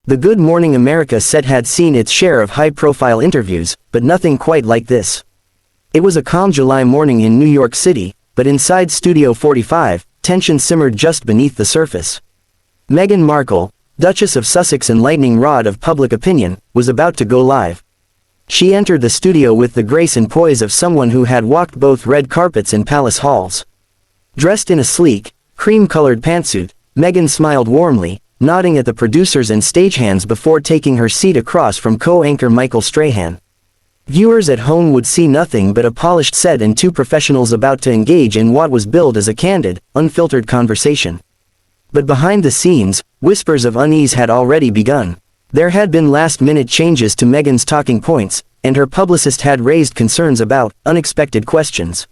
The Good Morning America set had seen its share of high-profile interviews, but nothing quite like this. It was a calm July morning in New York City, but inside Studio 45, tension simmered just beneath the surface. Meghan Markle, Duchess of Sussex and lightning rod of public opinion, was about to go live. She entered the studio with the grace and poise of someone who had walked both red carpets and palace halls. Dressed in a sleek, cream-colored pantsuit, Meghan smiled warmly, nodding at the producers and stagehands before taking her seat across from co-anchor Michael Strahan. Viewers at home would see nothing but a polished set and two professionals about to engage in what was billed as a candid, unfiltered conversation. But behind the scenes, whispers of unease had already begun. There had been last-minute changes to Meghan's talking points, and her publicist had raised concerns about unexpected questions.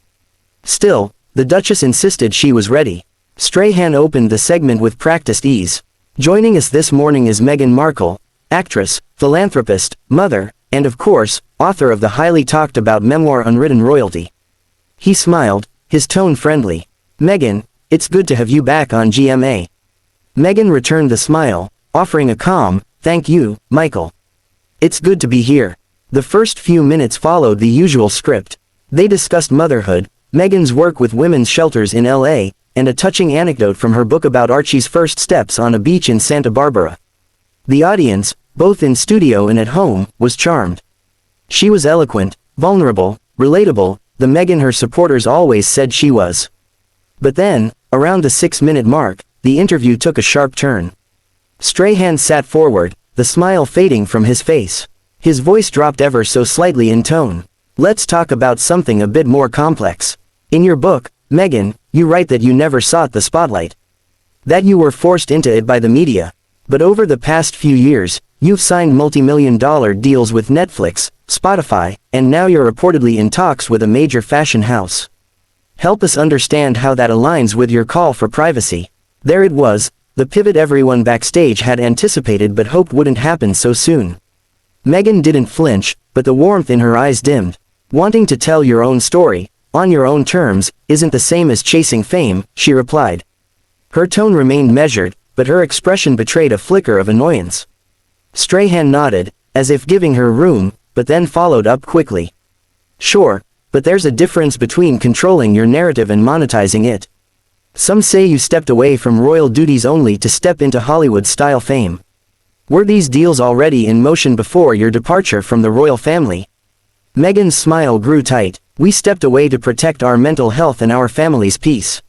Still, the Duchess insisted she was ready. Strahan opened the segment with practiced ease. Joining us this morning is Meghan Markle, actress, philanthropist, mother, and of course, author of the highly talked about memoir Unwritten Royalty. He smiled, his tone friendly. Meghan, it's good to have you back on GMA. Meghan returned the smile, offering a calm, thank you, Michael. It's good to be here. The first few minutes followed the usual script. They discussed motherhood, Meghan's work with women's shelters in LA, and a touching anecdote from her book about Archie's first steps on a beach in Santa Barbara. The audience, both in studio and at home, was charmed. She was eloquent, vulnerable, relatable, the Meghan her supporters always said she was. But then, around the 6-minute mark, the interview took a sharp turn. Strahan sat forward, the smile fading from his face. His voice dropped ever so slightly in tone. Let's talk about something a bit more complex. In your book, Meghan, you write that you never sought the spotlight. That you were forced into it by the media. But over the past few years, you've signed multi-million-dollar deals with Netflix, Spotify, and now you're reportedly in talks with a major fashion house. Help us understand how that aligns with your call for privacy. There it was, the pivot everyone backstage had anticipated but hoped wouldn't happen so soon. Meghan didn't flinch, but the warmth in her eyes dimmed. Wanting to tell your own story, on your own terms, isn't the same as chasing fame, she replied. Her tone remained measured, but her expression betrayed a flicker of annoyance. Strahan nodded, as if giving her room, but then followed up quickly. Sure, but there's a difference between controlling your narrative and monetizing it. Some say you stepped away from royal duties only to step into Hollywood-style fame. Were these deals already in motion before your departure from the royal family? Meghan's smile grew tight. We stepped away to protect our mental health and our family's peace.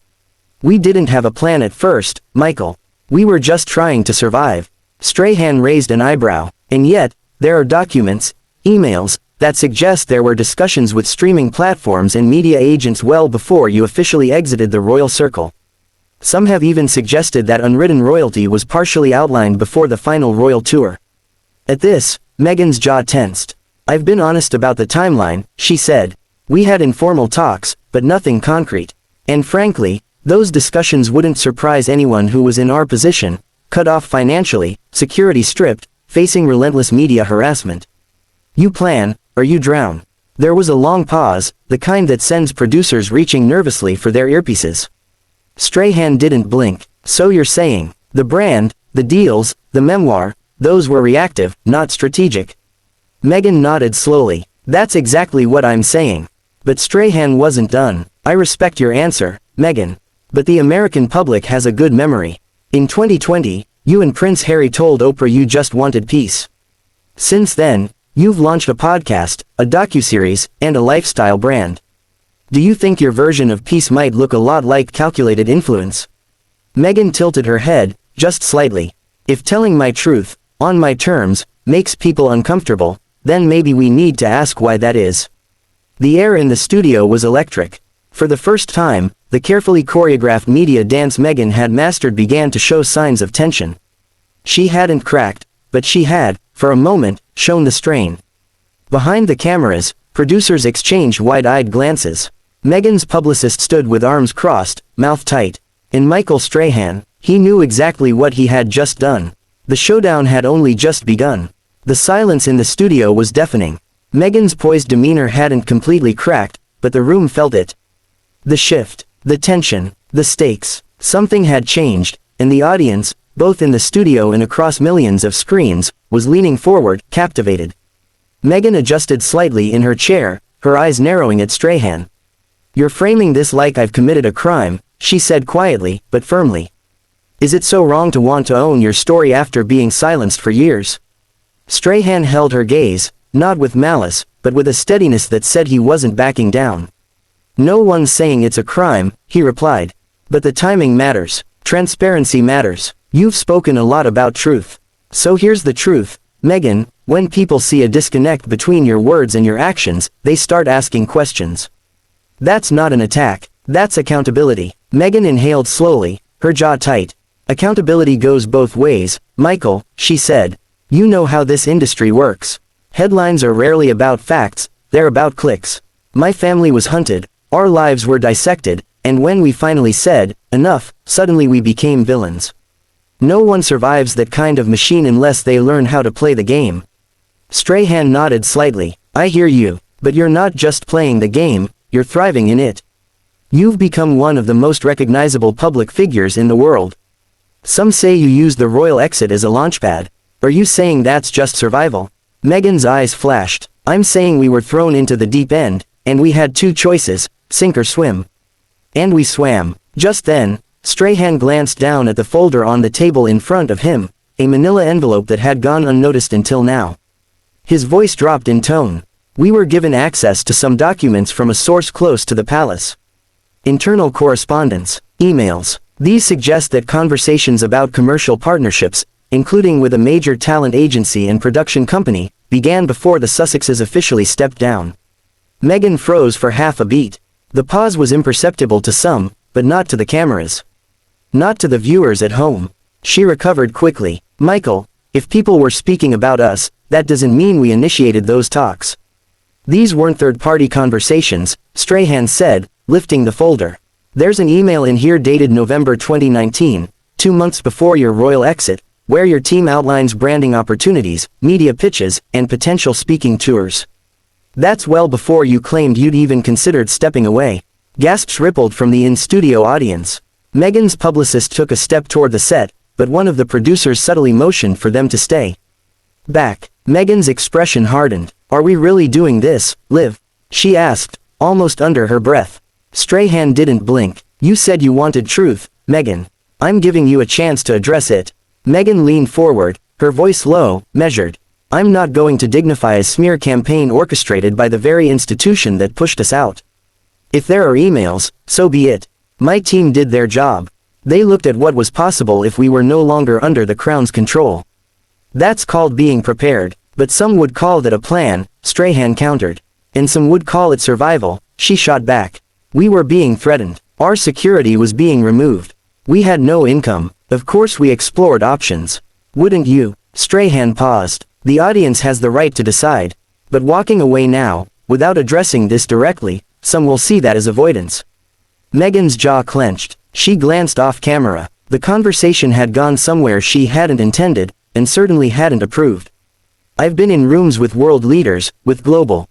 We didn't have a plan at first, Michael. We were just trying to survive. Strahan raised an eyebrow. And yet, there are documents, emails, that suggest there were discussions with streaming platforms and media agents well before you officially exited the royal circle. Some have even suggested that Unwritten Royalty was partially outlined before the final royal tour. At this, Meghan's jaw tensed. I've been honest about the timeline, she said. We had informal talks, but nothing concrete. And frankly, those discussions wouldn't surprise anyone who was in our position, cut off financially, security stripped, facing relentless media harassment. You plan, or you drown. There was a long pause, the kind that sends producers reaching nervously for their earpieces. Strahan didn't blink. So you're saying, the brand, the deals, the memoir, those were reactive, not strategic. Meghan nodded slowly. That's exactly what I'm saying. But Strahan wasn't done. I respect your answer, Meghan. But the American public has a good memory. In 2020, you and Prince Harry told Oprah you just wanted peace. Since then, you've launched a podcast, a docuseries, and a lifestyle brand. Do you think your version of peace might look a lot like calculated influence? Meghan tilted her head, just slightly. If telling my truth, on my terms, makes people uncomfortable, then maybe we need to ask why that is. The air in the studio was electric. For the first time, the carefully choreographed media dance Meghan had mastered began to show signs of tension. She hadn't cracked, but she had, for a moment, shown the strain. Behind the cameras, producers exchanged wide-eyed glances. Meghan's publicist stood with arms crossed, mouth tight. In Michael Strahan, he knew exactly what he had just done. The showdown had only just begun. The silence in the studio was deafening. Meghan's poised demeanor hadn't completely cracked, but the room felt it. The shift, the tension, the stakes, something had changed, and the audience, both in the studio and across millions of screens, was leaning forward, captivated. Meghan adjusted slightly in her chair, her eyes narrowing at Strahan. "You're framing this like I've committed a crime," she said quietly, but firmly. "Is it so wrong to want to own your story after being silenced for years?" Strahan held her gaze, not with malice, but with a steadiness that said he wasn't backing down. "No one's saying it's a crime," he replied. "But the timing matters. Transparency matters. You've spoken a lot about truth. So here's the truth, Meghan, when people see a disconnect between your words and your actions, they start asking questions. That's not an attack, that's accountability." Meghan inhaled slowly, her jaw tight. "Accountability goes both ways, Michael," she said. "You know how this industry works. Headlines are rarely about facts, they're about clicks. My family was hunted, our lives were dissected, and when we finally said, enough, suddenly we became villains. No one survives that kind of machine unless they learn how to play the game." Strahan nodded slightly. "I hear you, but you're not just playing the game, you're thriving in it. You've become one of the most recognizable public figures in the world. Some say you used the royal exit as a launchpad. Are you saying that's just survival?" Meghan's eyes flashed. "I'm saying we were thrown into the deep end, and we had two choices, sink or swim. And we swam." Just then, Strahan glanced down at the folder on the table in front of him, a manila envelope that had gone unnoticed until now. His voice dropped in tone. "We were given access to some documents from a source close to the palace. Internal correspondence, emails. These suggest that conversations about commercial partnerships, including with a major talent agency and production company, began before the Sussexes officially stepped down." Meghan froze for half a beat. The pause was imperceptible to some, but not to the cameras. Not to the viewers at home. She recovered quickly. "Michael, if people were speaking about us, that doesn't mean we initiated those talks. These weren't third-party conversations," Strahan said, lifting the folder. "There's an email in here dated November 2019, 2 months before your royal exit, where your team outlines branding opportunities, media pitches, and potential speaking tours. That's well before you claimed you'd even considered stepping away." Gasps rippled from the in-studio audience. Meghan's publicist took a step toward the set, but one of the producers subtly motioned for them to stay back. Meghan's expression hardened. "Are we really doing this, Liv?" she asked, almost under her breath. Strahan didn't blink. "You said you wanted truth, Meghan. I'm giving you a chance to address it." Meghan leaned forward, her voice low, measured. "I'm not going to dignify a smear campaign orchestrated by the very institution that pushed us out. If there are emails, so be it. My team did their job. They looked at what was possible if we were no longer under the Crown's control. That's called being prepared, but some would call that a plan," Strahan countered. "And some would call it survival," she shot back. "We were being threatened. Our security was being removed. We had no income. Of course we explored options. Wouldn't you?" Strahan paused. "The audience has the right to decide. But walking away now, without addressing this directly, some will see that as avoidance." Meghan's jaw clenched. She glanced off camera. The conversation had gone somewhere she hadn't intended, and certainly hadn't approved. "I've been in rooms with world leaders, with global